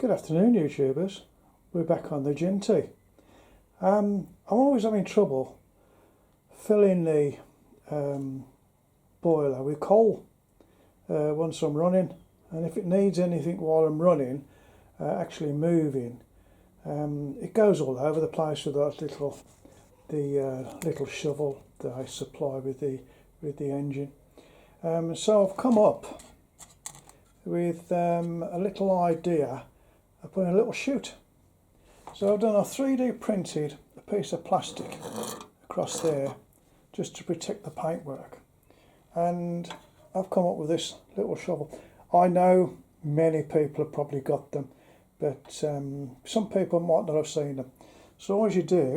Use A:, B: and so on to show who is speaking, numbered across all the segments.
A: Good afternoon, YouTubers. We're back on the Jinty. I'm always having trouble filling the boiler with coal once I'm running, and if it needs anything while I'm running, actually moving, it goes all over the place with that little shovel that I supply with the engine. So I've come up with a little idea of putting a little chute. So I've done a 3D printed a piece of plastic across there just to protect the paintwork, and I've come up with this little shovel. I know many people have probably got them, but some people might not have seen them. So all you do,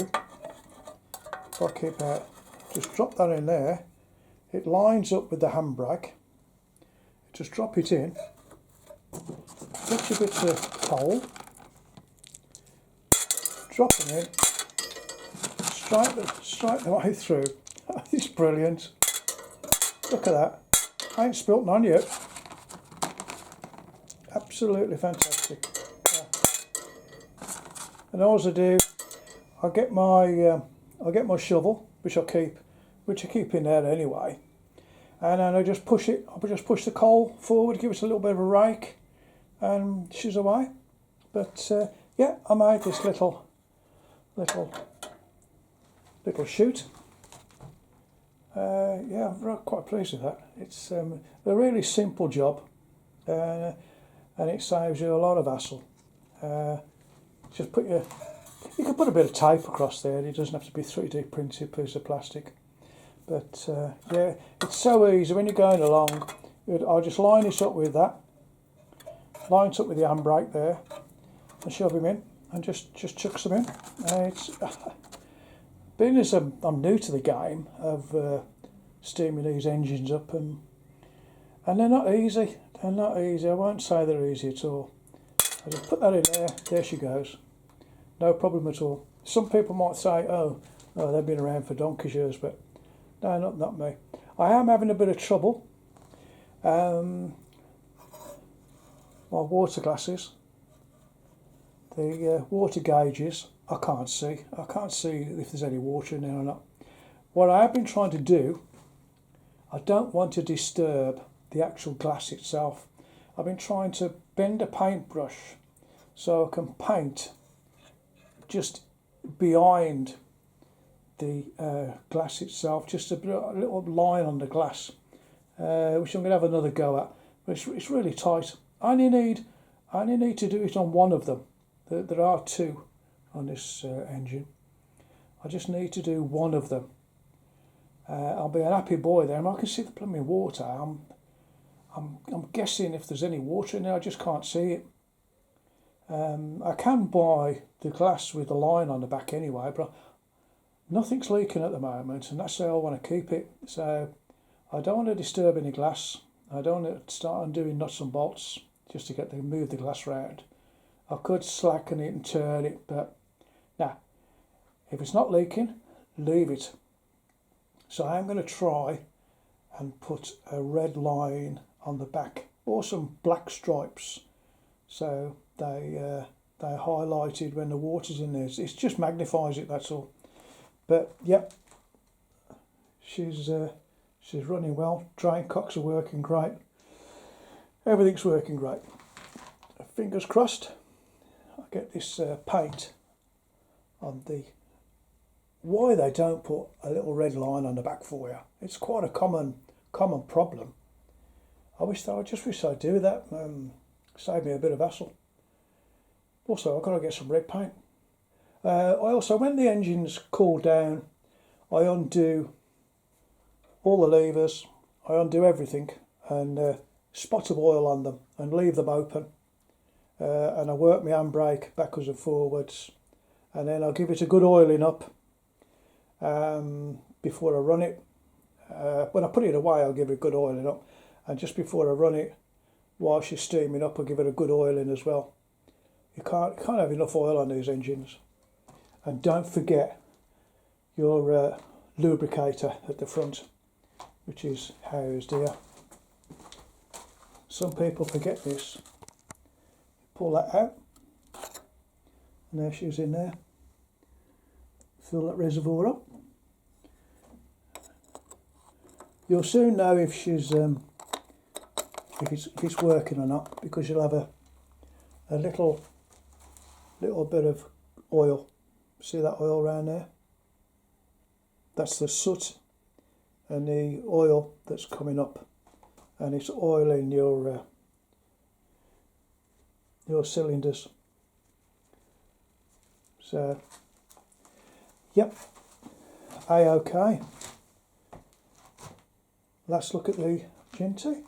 A: if I keep out, just drop that in there. It lines up with the handbrake. Just drop it in. Get your bits of coal, drop them in, straight the way through. It's brilliant. Look at that. I ain't spilt none yet. Absolutely fantastic. Yeah. And all I do, I get my shovel, which I keep in there anyway, and then I just push the coal forward, give it a little bit of a rake, and she's away. But yeah, I made this little chute. Yeah, I'm quite pleased with that. It's a really simple job, and it saves you a lot of hassle. Just you can put a bit of tape across there. It doesn't have to be 3D printed piece of plastic. But yeah, it's so easy when you're going along. I'll just line this up with that. Line it up with the handbrake there, and shove him in, and just chucks them in. It's being as I'm new to the game of steaming these engines up, and they're not easy. They're not easy. I won't say they're easy at all. I just put that in there. There she goes. No problem at all. Some people might say, "Oh, they've been around for donkey's years," but no, not me. I am having a bit of trouble. My water glasses, the water gauges, I can't see if there's any water in there or not. What I have been trying to do, I don't want to disturb the actual glass itself. I've been trying to bend a paintbrush so I can paint just behind the glass itself, just a little line on the glass, which I'm going to have another go at. But it's really tight. I only need to do it on one of them. There are two on this engine. I just need to do one of them. I'll be an happy boy there, and I can see the plumbing water. I'm guessing if there's any water in there, I just can't see it. I can buy the glass with the line on the back anyway, but nothing's leaking at the moment, and that's how I want to keep it. So I don't want to disturb any glass. I don't want to start undoing nuts and bolts just to move the glass round. I could slacken it and turn it, but nah. If it's not leaking, leave it. So I'm going to try and put a red line on the back, or some black stripes, so they're highlighted when the water's in there. It just magnifies it, that's all. But yep, she's running well. Drain cocks are working great. Everything's working great. Fingers crossed. I get this paint on the. Why they don't put a little red line on the back for you? It's quite a common problem. I just wish I'd do that. Save me a bit of hassle. Also, I've got to get some red paint. I also, when the engine's cooled down, I undo all the levers, I undo everything, and spot of oil on them and leave them open. And I work my handbrake backwards and forwards, and then I'll give it a good oiling up before I run it. When I put it away, I'll give it a good oiling up, and just before I run it, while she's steaming up, I'll give it a good oiling as well. You can't have enough oil on these engines. And don't forget your lubricator at the front, which is housed here. Some people forget this. Pull that out, And there she is in there. Fill that reservoir up. You'll soon know if she's if it's working or not, because you'll have a little bit of oil. See that oil around there? That's the soot and the oil that's coming up, and it's oiling your cylinders. So, yep, A-OK. Let's look at the Jinty.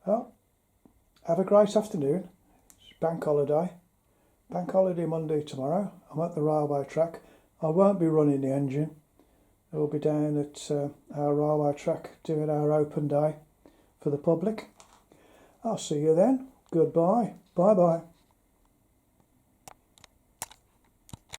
A: Well, have a great afternoon. It's bank holiday. Bank holiday Monday tomorrow. I'm at the railway track. I won't be running the engine. We'll be down at our railway track doing our open day for the public. I'll see you then. Goodbye. Bye-bye.